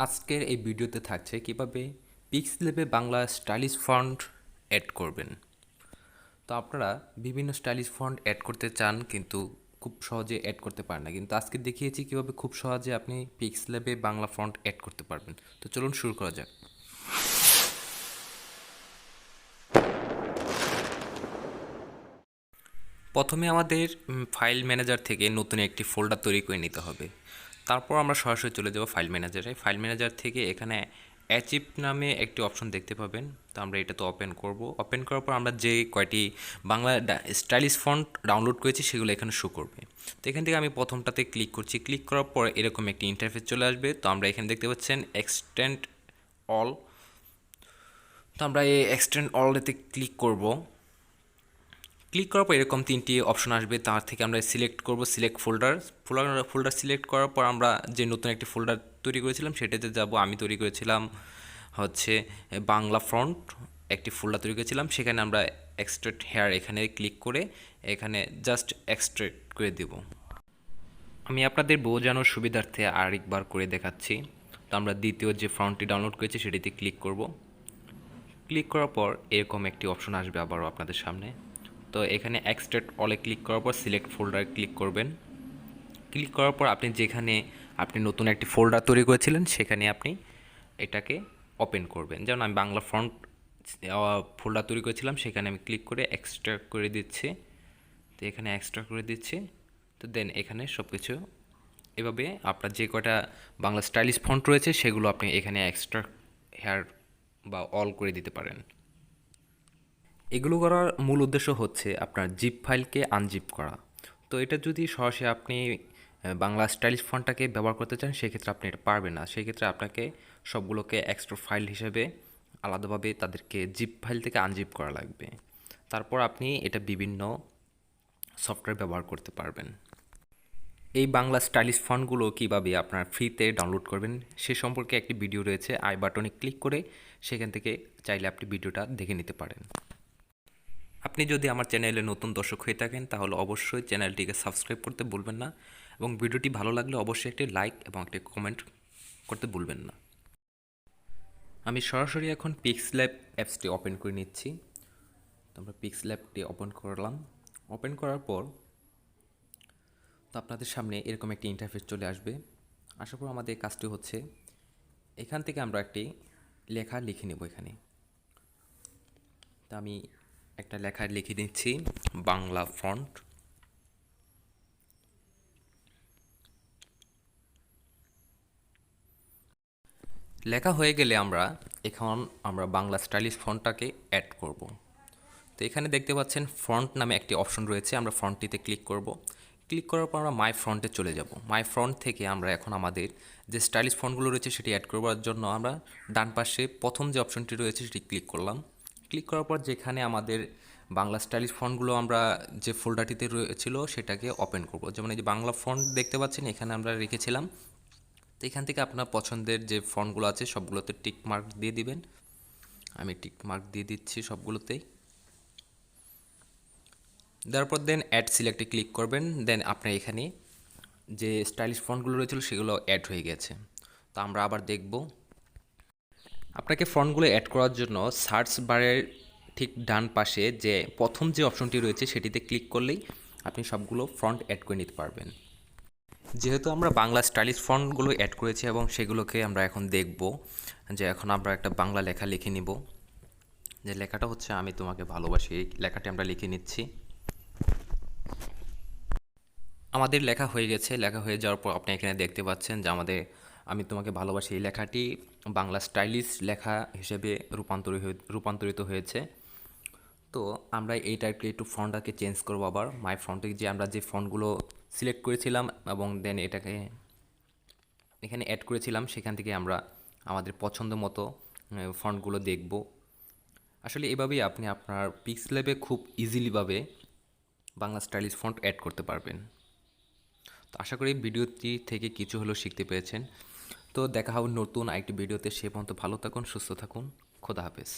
আজকের এই ভিডিওতে থাকছে কিভাবে পিক্সেলেবে বাংলা স্টাইলিশ ফন্ট অ্যাড করবেন। তো আপনারা বিভিন্ন স্টাইলিশ ফন্ট অ্যাড করতে চান কিন্তু খুব সহজে অ্যাড করতে পারেন না, কিন্তু আজকে দেখিয়েছি কিভাবে খুব সহজে আপনি পিক্সেলেবে বাংলা ফন্ট অ্যাড করতে পারবেন। তো চলুন শুরু করা যাক। প্রথমে আমাদের ফাইল ম্যানেজার থেকে নতুন একটি ফোল্ডার তৈরি করে নিতে হবে। তারপর আমরা সরাসরি চলে যাব ফাইল ম্যানেজারে। ফাইল ম্যানেজার থেকে এখানে অ্যাচিভ নামে একটি অপশন দেখতে পাবেন। তো আমরা এটা তো ওপেন করব। ওপেন করার পর আমরা যে কয়টি বাংলা স্টাইলিশ ফন্ট ডাউনলোড করেছি সেগুলো এখানে শো করবে। তো এখান থেকে আমি প্রথমটাতে ক্লিক করছি। ক্লিক করার পর এরকম একটি ইন্টারফেস চলে আসবে। তো আমরা এখানে দেখতে পাচ্ছেন এক্সটেন্ড অল। তো আমরা এই এক্সটেন্ড অলেতে ক্লিক করব। ক্লিক করার পর এরকম তিনটি অপশন আসবে, তার থেকে আমরা সিলেক্ট করব সিলেক্ট ফোল্ডার সিলেক্ট করার পর আমরা যে নতুন একটি ফোল্ডার তৈরি করেছিলাম সেটাতে যাব। আমি তৈরি করেছিলাম হচ্ছে বাংলা ফন্ট, একটি ফোল্ডার তৈরি করেছিলাম। সেখানে আমরা এক্সট্রাক্ট হেয়ার এখানে ক্লিক করে এখানে জাস্ট এক্সট্রাক্ট করে দেব। আমি আপনাদের বোঝানোর সুবিধার্থে আরেকবার করে দেখাচ্ছি। তো আমরা দ্বিতীয় যে ফন্টটি ডাউনলোড করেছি সেটিতে ক্লিক করব। ক্লিক করার পর এরকম একটি অপশন আসবে আবারও আপনাদের সামনে। তো এখানে এক্সট্রাক্ট অলে ক্লিক করার পর সিলেক্ট ফোল্ডার ক্লিক করবেন। ক্লিক করার পর আপনি নতুন একটি ফোল্ডার তৈরি করেছিলেন সেখানে আপনি এটাকে ওপেন করবেন। যেমন আমি বাংলা ফন্ট ফোল্ডার তৈরি করেছিলাম, সেখানে আমি ক্লিক করে এক্সট্রাক্ট করে দিচ্ছি। তো এখানে এক্সট্রাক্ট করে দিচ্ছি। তো দেন এখানে সব কিছু এভাবে আপনার যে কটা বাংলা স্টাইলিশ ফন্ট রয়েছে সেগুলো আপনি এখানে এক্সট্রাক্ট হেয়ার বা অল করে দিতে পারেন। এগুলো করার মূল উদ্দেশ্য হচ্ছে আপনার জিপ ফাইলকে আনজিপ করা। তো এটা যদি সরাসরি আপনি বাংলা স্টাইলিশ ফন্টটাকে ব্যবহার করতে চান সেক্ষেত্রে আপনি এটা পারবেন না। সেক্ষেত্রে আপনাকে সবগুলোকে এক্সট্রা ফাইল হিসেবে আলাদাভাবে তাদেরকে জিপ ফাইল থেকে আনজিপ করা লাগবে। তারপর আপনি এটা বিভিন্ন সফটওয়্যার ব্যবহার করতে পারবেন। এই বাংলা স্টাইলিশ ফন্টগুলো কীভাবে আপনার ফ্রিতে ডাউনলোড করবেন সে সম্পর্কে একটি ভিডিও রয়েছে। আই বাটনে ক্লিক করে সেখান থেকে চাইলে আপনি ভিডিওটা দেখে নিতে পারেন। আপনি যদি আমার চ্যানেলে নতুন দর্শক হয়ে থাকেন তাহলে অবশ্যই চ্যানেলটিকে সাবস্ক্রাইব করতে ভুলবেন না, এবং ভিডিওটি ভালো লাগলে অবশ্যই একটি লাইক এবং একটি কমেন্ট করতে ভুলবেন না। আমি সরাসরি এখন পিক্সেলab অ্যাপসটি ওপেন করে নিচ্ছি। তো আমরা পিক্সেলabটি ওপেন করলাম। ওপেন করার পর তো আপনাদের সামনে এরকম একটি ইন্টারফেস চলে আসবে। আসার পর আমাদের কাজটি হচ্ছে এখান থেকে আমরা একটি লেখা লিখে নেব। এখানে তো আমি একটা লেখা লিখে নিচ্ছি, বাংলা ফন্ট। লেখা হয়ে গেলে আমরা বাংলা স্টাইলিশ ফন্টটাকে অ্যাড করব। তো এখানে দেখতে পাচ্ছেন ফন্ট নামে একটি অপশন রয়েছে, আমরা ফন্টটিতে ক্লিক করব। ক্লিক করার পর আমরা মাই ফন্টে চলে যাব। মাই ফন্ট থেকে আমরা এখন আমাদের যে স্টাইলিশ ফন্টগুলো রয়েছে সেটি অ্যাড করবার জন্য আমরা ডান পাশে প্রথম যে অপশনটি রয়েছে সেটি ক্লিক করলাম। ক্লিক করার পর যেখানে আমাদের বাংলা স্টাইলিশ ফন্টগুলো আমরা যে ফোল্ডারটিতে রয়েছিল সেটাকে ওপেন করব। যেমন এই যে বাংলা ফন্ট দেখতে পাচ্ছেন এখানে আমরা রেখেছিলাম। তো এখান থেকে আপনার পছন্দের যে ফন্টগুলো আছে সবগুলোতে টিক মার্ক দিয়ে দিবেন। আমি টিক মার্ক দিয়ে দিচ্ছি সবগুলোতেই। দেওয়ার পর দেন অ্যাড সিলেক্টে ক্লিক করবেন। দেন আপনার এখানে যে স্টাইলিশ ফন্টগুলো রয়েছিল সেগুলো অ্যাড হয়ে গেছে। তো আমরা আবার দেখব। আপনাকে ফন্টগুলো অ্যাড করার জন্য সার্চ বারের ঠিক ডান পাশে যে প্রথম যে অপশনটি রয়েছে সেটিতে ক্লিক করলেই আপনি সবগুলো ফন্ট অ্যাড করে নিতে পারবেন। যেহেতু আমরা বাংলা স্টাইলিশ ফন্টগুলো অ্যাড করেছি এবং সেগুলোকে আমরা এখন দেখব, যে এখন আমরা একটা বাংলা লেখা লিখে নিব। যে লেখাটা হচ্ছে আমি তোমাকে ভালোবাসি, এই লেখাটি আমরা লিখে নিচ্ছি। আমাদের লেখা হয়ে গেছে। লেখা হয়ে যাওয়ার পর আপনি এখানে দেখতে পাচ্ছেন যে আমাদের আমি তোমাকে ভালোবাসি এই লেখাটি বাংলা স্টাইলিশ লেখা হিসেবে রূপান্তরিত হয়েছে। তো আমরা এইটাকে একটু ফন্টটাকে চেঞ্জ করবো। আবার মাই ফন্টে যে আমরা যে ফন্টগুলো সিলেক্ট করেছিলাম এবং দেন এটাকে এখানে অ্যাড করেছিলাম সেখান থেকে আমরা আমাদের পছন্দ মতো ফন্টগুলো দেখব। আসলে এভাবেই আপনি আপনার পিক্সেলেবে খুব ইজিলিভাবে বাংলা স্টাইলিশ ফন্ট অ্যাড করতে পারবেন। তো আশা করি ভিডিওটি থেকে কিছু হলেও শিখতে পেরেছেন। তো দেখা হবে নতুন আরেকটি ভিডিওতে। সে পর্যন্ত ভালো থাকুন, সুস্থ থাকুন। খোদা হাফেজ।